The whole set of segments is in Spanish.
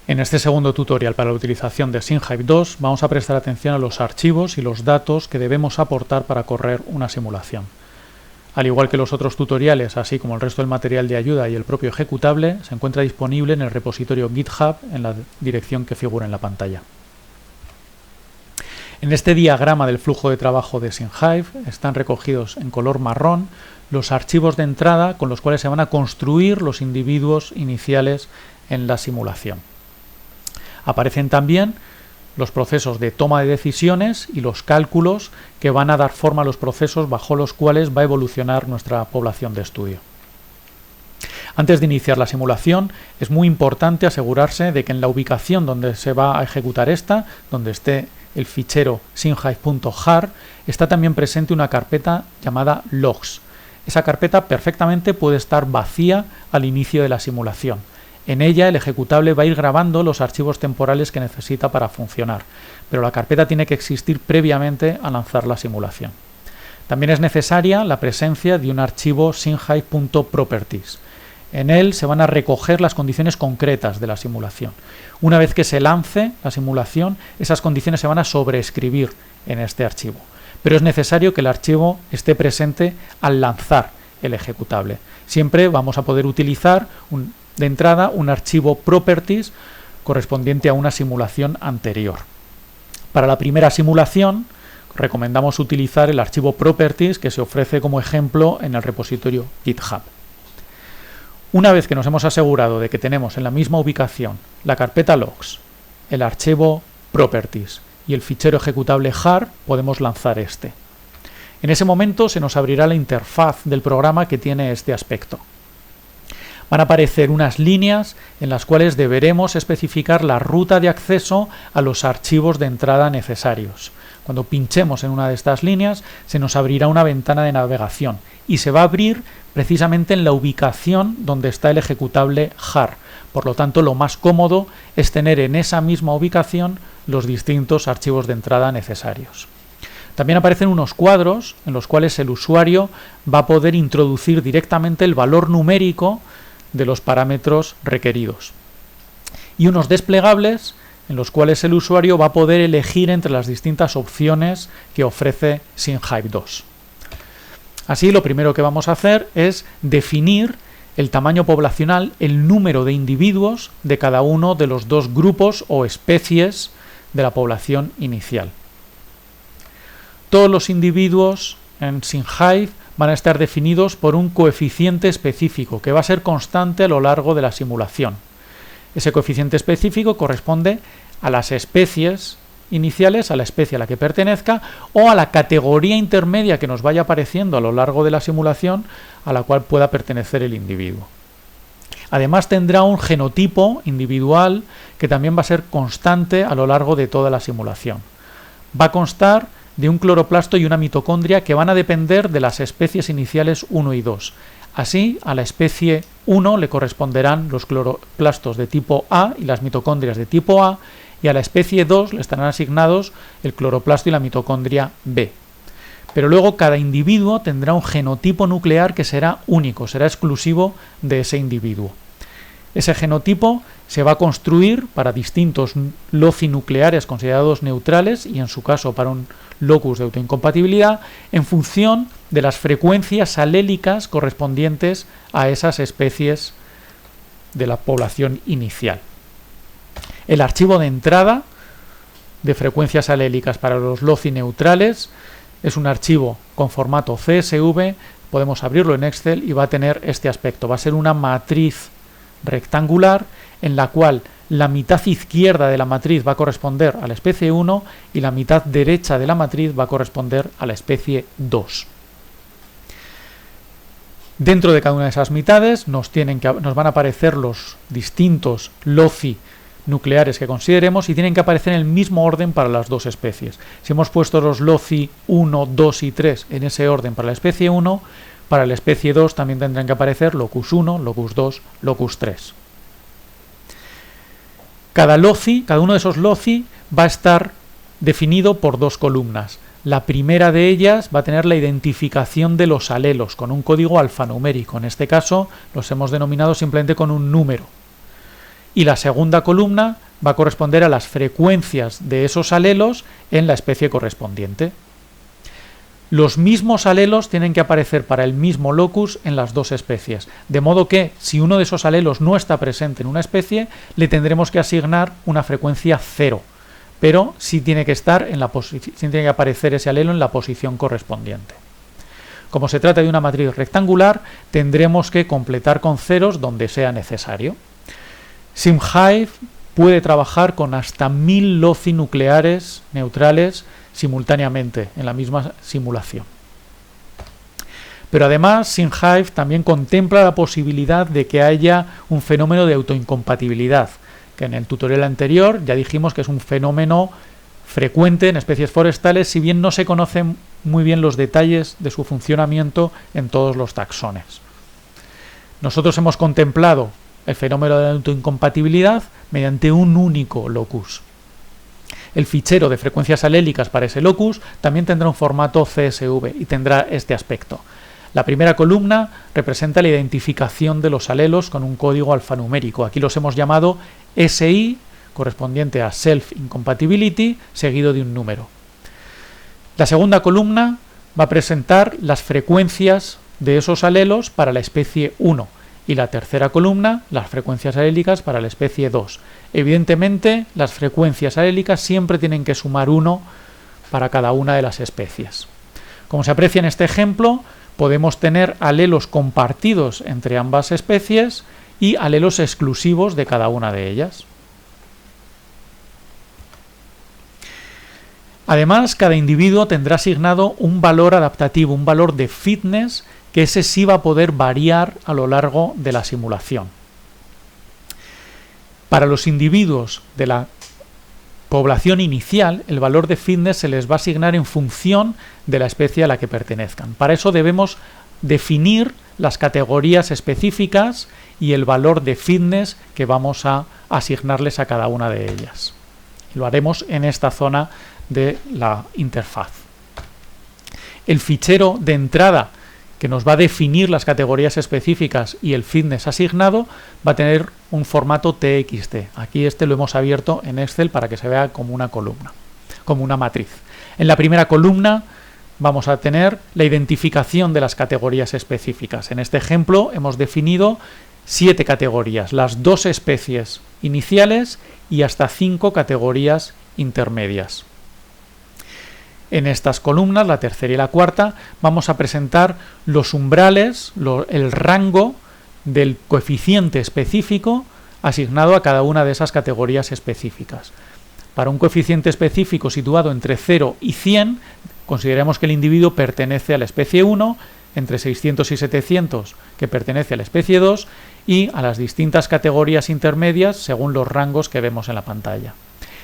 En este segundo tutorial para la utilización de SimHive 2 vamos a prestar atención a los archivos y los datos que debemos aportar para correr una simulación. Al igual que los otros tutoriales, así como el resto del material de ayuda y el propio ejecutable, se encuentra disponible en el repositorio GitHub en la dirección que figura en la pantalla. En este diagrama del flujo de trabajo de SimHive están recogidos en color marrón los archivos de entrada con los cuales se van a construir los individuos iniciales en la simulación. Aparecen también los procesos de toma de decisiones y los cálculos que van a dar forma a los procesos bajo los cuales va a evolucionar nuestra población de estudio. Antes de iniciar la simulación, es muy importante asegurarse de que en la ubicación donde se va a ejecutar esta, donde esté el fichero simhive.jar, está también presente una carpeta llamada logs. Esa carpeta perfectamente puede estar vacía al inicio de la simulación. En ella el ejecutable va a ir grabando los archivos temporales que necesita para funcionar, pero la carpeta tiene que existir previamente a lanzar la simulación. También es necesaria la presencia de un archivo simhive.properties. En él se van a recoger las condiciones concretas de la simulación. Una vez que se lance la simulación, esas condiciones se van a sobreescribir en este archivo. Pero es necesario que el archivo esté presente al lanzar el ejecutable. Siempre vamos a poder utilizar de entrada un archivo properties correspondiente a una simulación anterior. Para la primera simulación recomendamos utilizar el archivo properties que se ofrece como ejemplo en el repositorio GitHub. Una vez que nos hemos asegurado de que tenemos en la misma ubicación la carpeta logs, el archivo properties y el fichero ejecutable jar, podemos lanzar este. En ese momento se nos abrirá la interfaz del programa que tiene este aspecto. Van a aparecer unas líneas en las cuales deberemos especificar la ruta de acceso a los archivos de entrada necesarios. Cuando pinchemos en una de estas líneas, se nos abrirá una ventana de navegación y se va a abrir precisamente en la ubicación donde está el ejecutable jar. Por lo tanto, lo más cómodo es tener en esa misma ubicación los distintos archivos de entrada necesarios. También aparecen unos cuadros en los cuales el usuario va a poder introducir directamente el valor numérico de los parámetros requeridos. Y unos desplegables en los cuales el usuario va a poder elegir entre las distintas opciones que ofrece SimHive 2. Así, lo primero que vamos a hacer es definir el tamaño poblacional, el número de individuos de cada uno de los dos grupos o especies de la población inicial. Todos los individuos en SimHive van a estar definidos por un coeficiente específico que va a ser constante a lo largo de la simulación. Ese coeficiente específico corresponde a las especies iniciales, a la especie a la que pertenezca o a la categoría intermedia que nos vaya apareciendo a lo largo de la simulación a la cual pueda pertenecer el individuo. Además tendrá un genotipo individual que también va a ser constante a lo largo de toda la simulación. Va a constar de un cloroplasto y una mitocondria que van a depender de las especies iniciales 1 y 2. Así, a la especie 1 le corresponderán los cloroplastos de tipo A y las mitocondrias de tipo A, y a la especie 2 le estarán asignados el cloroplasto y la mitocondria B. Pero luego cada individuo tendrá un genotipo nuclear que será único, será exclusivo de ese individuo. Ese genotipo se va a construir para distintos loci nucleares considerados neutrales y en su caso para un locus de autoincompatibilidad en función de las frecuencias alélicas correspondientes a esas especies de la población inicial. El archivo de entrada de frecuencias alélicas para los loci neutrales es un archivo con formato CSV, podemos abrirlo en Excel y va a tener este aspecto, va a ser una matriz rectangular en la cual la mitad izquierda de la matriz va a corresponder a la especie 1 y la mitad derecha de la matriz va a corresponder a la especie 2. Dentro de cada una de esas mitades nos van a aparecer los distintos loci nucleares que consideremos y tienen que aparecer en el mismo orden para las dos especies. Si hemos puesto los loci 1, 2 y 3 en ese orden para la especie 1, para la especie 2 también tendrán que aparecer locus 1, locus 2, locus 3. Cada uno de esos loci va a estar definido por dos columnas. La primera de ellas va a tener la identificación de los alelos con un código alfanumérico. En este caso los hemos denominado simplemente con un número. y la segunda columna va a corresponder a las frecuencias de esos alelos en la especie correspondiente. Los mismos alelos tienen que aparecer para el mismo locus en las dos especies, de modo que si uno de esos alelos no está presente en una especie, le tendremos que asignar una frecuencia 0, pero sí tiene que estar sí tiene que aparecer ese alelo en la posición correspondiente. Como se trata de una matriz rectangular, tendremos que completar con ceros donde sea necesario. SimHive puede trabajar con hasta 1000 loci nucleares neutrales simultáneamente en la misma simulación. Pero además, SimHive también contempla la posibilidad de que haya un fenómeno de autoincompatibilidad, que en el tutorial anterior ya dijimos que es un fenómeno frecuente en especies forestales, si bien no se conocen muy bien los detalles de su funcionamiento en todos los taxones. Nosotros hemos contemplado el fenómeno de autoincompatibilidad mediante un único locus. El fichero de frecuencias alélicas para ese locus también tendrá un formato CSV y tendrá este aspecto. La primera columna representa la identificación de los alelos con un código alfanumérico. Aquí los hemos llamado SI, correspondiente a Self Incompatibility, seguido de un número. La segunda columna va a presentar las frecuencias de esos alelos para la especie 1 y la tercera columna las frecuencias alélicas para la especie 2. Evidentemente, las frecuencias alélicas siempre tienen que sumar 1 para cada una de las especies. Como se aprecia en este ejemplo, podemos tener alelos compartidos entre ambas especies y alelos exclusivos de cada una de ellas. Además, cada individuo tendrá asignado un valor adaptativo, un valor de fitness, que ese sí va a poder variar a lo largo de la simulación. Para los individuos de la población inicial, el valor de fitness se les va a asignar en función de la especie a la que pertenezcan. Para eso debemos definir las categorías específicas y el valor de fitness que vamos a asignarles a cada una de ellas. Y lo haremos en esta zona de la interfaz. El fichero de entrada que nos va a definir las categorías específicas y el fitness asignado va a tener un formato TXT. Aquí lo hemos abierto en Excel para que se vea como una columna, como una matriz. En la primera columna vamos a tener la identificación de las categorías específicas. En este ejemplo hemos definido 7 categorías, las 2 especies iniciales y hasta 5 categorías intermedias. En estas columnas, la tercera y la cuarta, vamos a presentar los umbrales, el rango del coeficiente específico asignado a cada una de esas categorías específicas. Para un coeficiente específico situado entre 0 y 100, consideremos que el individuo pertenece a la especie 1, entre 600 y 700 que pertenece a la especie 2 y a las distintas categorías intermedias según los rangos que vemos en la pantalla.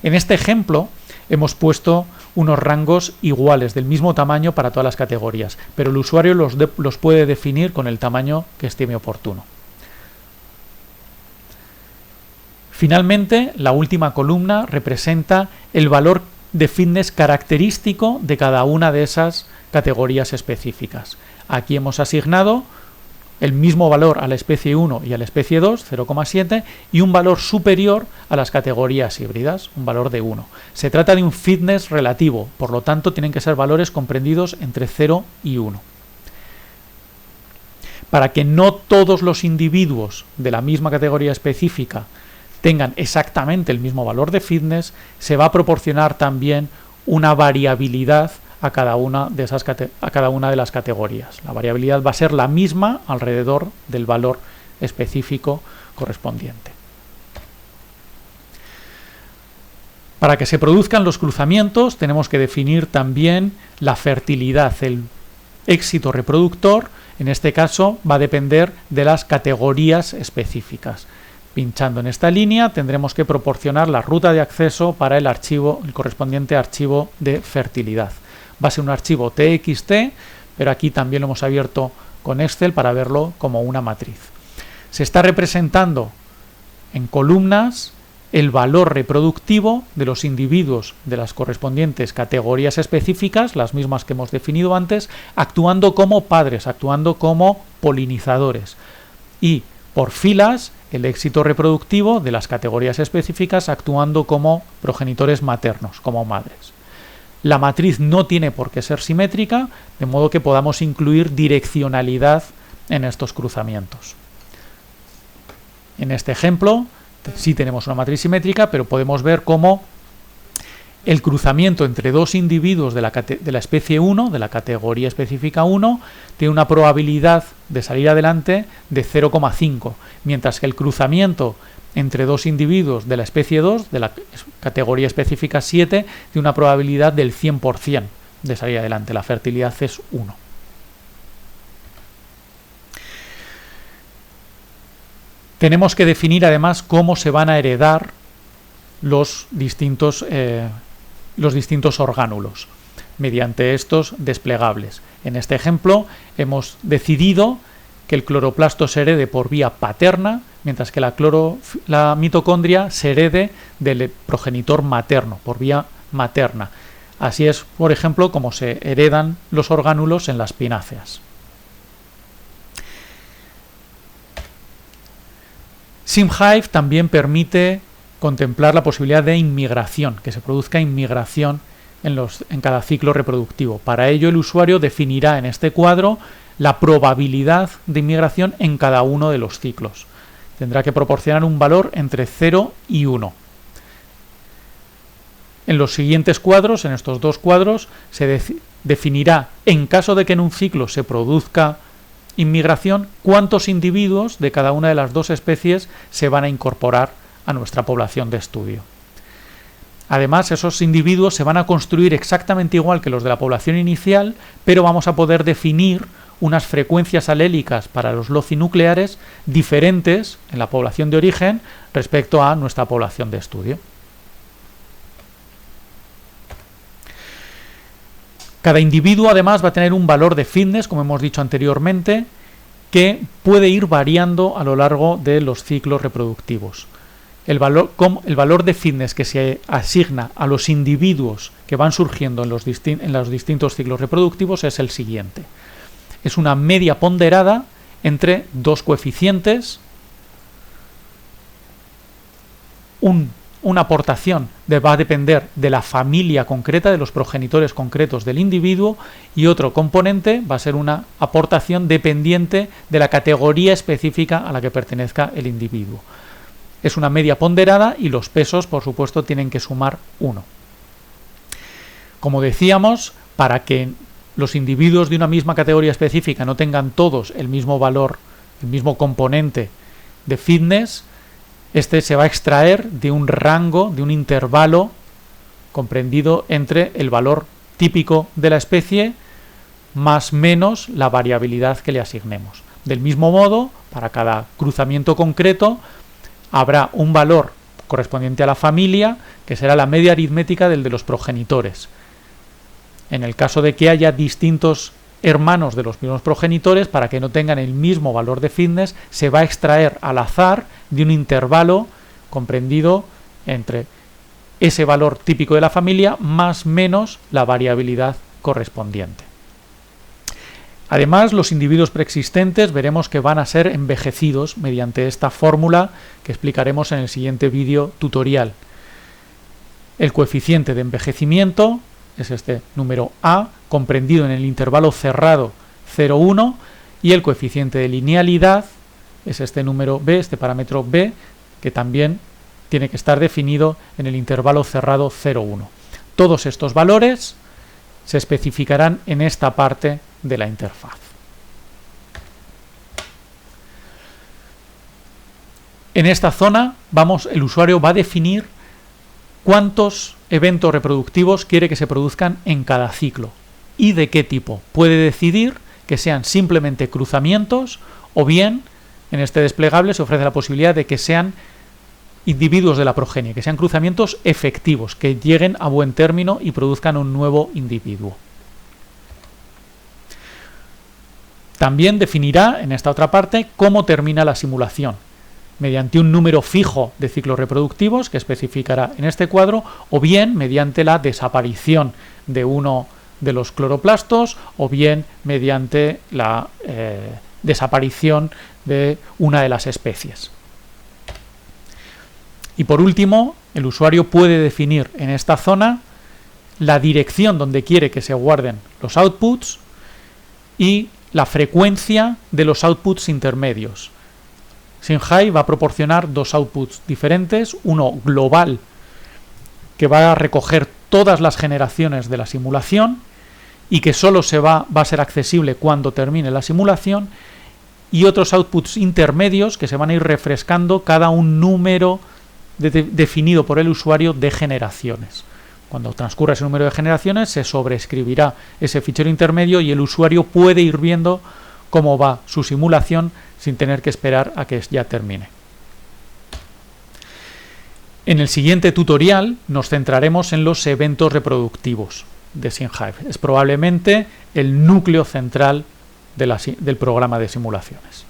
En este ejemplo hemos puesto unos rangos iguales, del mismo tamaño para todas las categorías, pero el usuario los puede definir con el tamaño que estime oportuno. Finalmente, la última columna representa el valor de fitness característico de cada una de esas categorías específicas. Aquí hemos asignado el mismo valor a la especie 1 y a la especie 2, 0,7, y un valor superior a las categorías híbridas, un valor de 1. Se trata de un fitness relativo, por lo tanto tienen que ser valores comprendidos entre 0 y 1. Para que no todos los individuos de la misma categoría específica tengan exactamente el mismo valor de fitness, se va a proporcionar también una variabilidad a cada una de las categorías. La variabilidad va a ser la misma alrededor del valor específico correspondiente. Para que se produzcan los cruzamientos tenemos que definir también la fertilidad, el éxito reproductor. En este caso va a depender de las categorías específicas. Pinchando en esta línea tendremos que proporcionar la ruta de acceso para el correspondiente archivo de fertilidad. Va a ser un archivo TXT, pero aquí también lo hemos abierto con Excel para verlo como una matriz. Se está representando en columnas el valor reproductivo de los individuos de las correspondientes categorías específicas, las mismas que hemos definido antes, actuando como padres, actuando como polinizadores. Y por filas el éxito reproductivo de las categorías específicas actuando como progenitores maternos, como madres. La matriz no tiene por qué ser simétrica, de modo que podamos incluir direccionalidad en estos cruzamientos. En este ejemplo sí tenemos una matriz simétrica, pero podemos ver cómo el cruzamiento entre dos individuos de la especie 1, de la categoría específica 1, tiene una probabilidad de salir adelante de 0,5, mientras que el cruzamiento entre dos individuos de la especie 2, de la categoría específica 7, tiene una probabilidad del 100% de salir adelante. La fertilidad es 1. Tenemos que definir además cómo se van a heredar los distintos orgánulos mediante estos desplegables. En este ejemplo hemos decidido que el cloroplasto se herede por vía paterna, mientras que la mitocondria se herede del progenitor materno, por vía materna. Así es, por ejemplo, como se heredan los orgánulos en las pináceas. SimHive también permite contemplar la posibilidad de inmigración, que se produzca inmigración en cada ciclo reproductivo. Para ello, el usuario definirá en este cuadro la probabilidad de inmigración en cada uno de los ciclos. Tendrá que proporcionar un valor entre 0 y 1. En los siguientes cuadros, en estos dos cuadros, se definirá, en caso de que en un ciclo se produzca inmigración, cuántos individuos de cada una de las dos especies se van a incorporar a nuestra población de estudio. Además, esos individuos se van a construir exactamente igual que los de la población inicial, pero vamos a poder definir unas frecuencias alélicas para los loci nucleares diferentes en la población de origen respecto a nuestra población de estudio. Cada individuo además va a tener un valor de fitness, como hemos dicho anteriormente, que puede ir variando a lo largo de los ciclos reproductivos. El valor de fitness que se asigna a los individuos que van surgiendo en los distintos ciclos reproductivos es el siguiente. Es una media ponderada entre dos coeficientes, una aportación va a depender de la familia concreta, de los progenitores concretos del individuo, y otro componente va a ser una aportación dependiente de la categoría específica a la que pertenezca el individuo. Es una media ponderada y los pesos, por supuesto, tienen que sumar 1. Como decíamos, para que los individuos de una misma categoría específica no tengan todos el mismo valor, el mismo componente de fitness, este se va a extraer de un rango, de un intervalo comprendido entre el valor típico de la especie más menos la variabilidad que le asignemos. Del mismo modo, para cada cruzamiento concreto, habrá un valor correspondiente a la familia, que será la media aritmética del de los progenitores. En el caso de que haya distintos hermanos de los mismos progenitores, para que no tengan el mismo valor de fitness, se va a extraer al azar de un intervalo comprendido entre ese valor típico de la familia más menos la variabilidad correspondiente. Además, los individuos preexistentes veremos que van a ser envejecidos mediante esta fórmula que explicaremos en el siguiente vídeo tutorial. El coeficiente de envejecimiento es este número A, comprendido en el intervalo cerrado 0,1, y el coeficiente de linealidad es este número B, este parámetro B, que también tiene que estar definido en el intervalo cerrado 0,1. Todos estos valores se especificarán en esta parte de la interfaz. En esta zona el usuario va a definir cuántos eventos reproductivos quiere que se produzcan en cada ciclo y de qué tipo. Puede decidir que sean simplemente cruzamientos o bien en este desplegable se ofrece la posibilidad de que sean individuos de la progenie, que sean cruzamientos efectivos, que lleguen a buen término y produzcan un nuevo individuo. También definirá en esta otra parte cómo termina la simulación, mediante un número fijo de ciclos reproductivos que especificará en este cuadro, o bien mediante la desaparición de uno de los cloroplastos, o bien mediante la desaparición de una de las especies. Y por último, el usuario puede definir en esta zona la dirección donde quiere que se guarden los outputs y la frecuencia de los outputs intermedios. SimHive va a proporcionar dos outputs diferentes, uno global que va a recoger todas las generaciones de la simulación y que solo va a ser accesible cuando termine la simulación, y otros outputs intermedios que se van a ir refrescando cada un número definido por el usuario de generaciones. Cuando transcurra ese número de generaciones se sobreescribirá ese fichero intermedio y el usuario puede ir viendo cómo va su simulación sin tener que esperar a que ya termine. En el siguiente tutorial nos centraremos en los eventos reproductivos de SimHive. Es probablemente el núcleo central del programa de simulaciones.